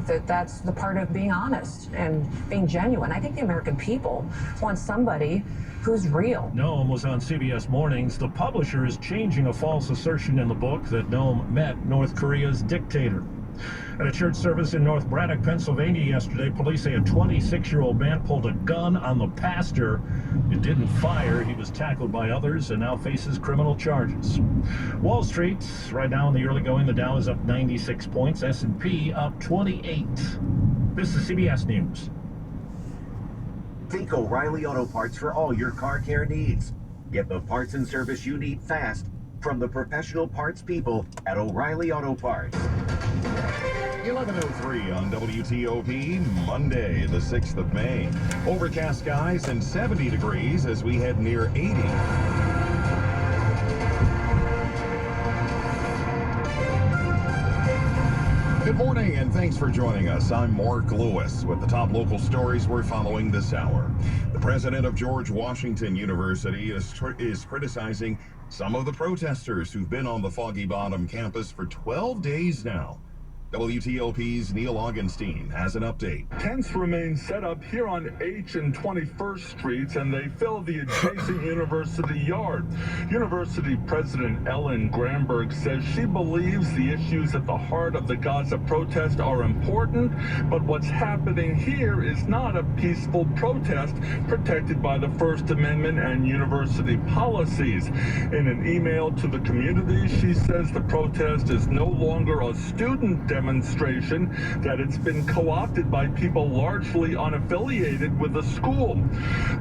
that that's the part of being honest and being genuine. I think the American people want somebody who's real. Noam was on CBS Mornings. The publisher is changing a false assertion in the book that Noam met North Korea's dictator. At a church service in North Braddock, Pennsylvania yesterday, police say a 26-year-old man pulled a gun on the pastor. It didn't fire. He was tackled by others and now faces criminal charges. Wall Street, right now in the early going, the Dow is up 96 points, S&P up 28. This is CBS News. Think O'Reilly Auto Parts for all your car care needs. Get the parts and service you need fast from the professional parts people at O'Reilly Auto Parts. 11:03 on WTOP, Monday, the 6th of May. Overcast skies and 70 degrees as we head near 80. Good morning and thanks for joining us. I'm Mark Lewis with the top local stories we're following this hour. The president of George Washington University is criticizing some of the protesters who've been on the Foggy Bottom campus for 12 days now. WTOP's Neil Augenstein has an update. Tents remain set up here on H and 21st Streets, and they fill the adjacent university yard. University President Ellen Gramberg says she believes the issues at the heart of the Gaza protest are important, but what's happening here is not a peaceful protest protected by the First Amendment and university policies. In an email to the community, she says the protest is no longer a student demonstration, that it's been co-opted by people largely unaffiliated with the school.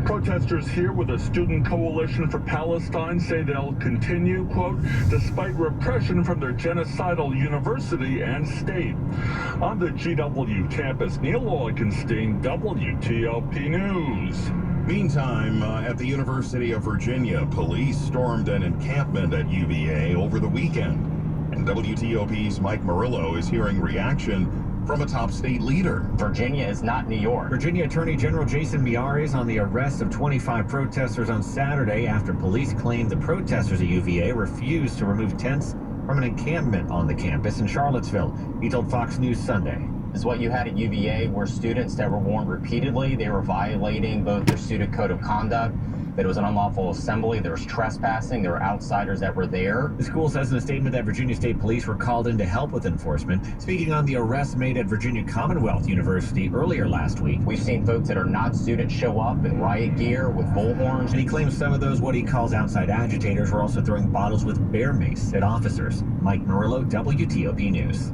Protesters here with a Student Coalition for Palestine say they'll continue, quote, despite repression from their genocidal university and state. On the GW campus, Neil Augenstein, WTOP News. Meantime, at the University of Virginia, police stormed an encampment at UVA over the weekend. And WTOP's Mike Murillo is hearing reaction from a top state leader. Virginia is not New York. Virginia Attorney General Jason Miyares is on the arrest of 25 protesters on Saturday after police claimed the protesters at UVA refused to remove tents from an encampment on the campus in Charlottesville. He told Fox News Sunday. Is what you had at UVA were students that were warned repeatedly. They were violating both their student code of conduct, that it was an unlawful assembly, there was trespassing, there were outsiders that were there. The school says in a statement that Virginia State Police were called in to help with enforcement. Speaking on the arrests made at Virginia Commonwealth University earlier last week. We've seen folks that are not students show up in riot gear with bullhorns. And he claims some of those, what he calls outside agitators, were also throwing bottles with bear mace at officers. Mike Murillo, WTOP News.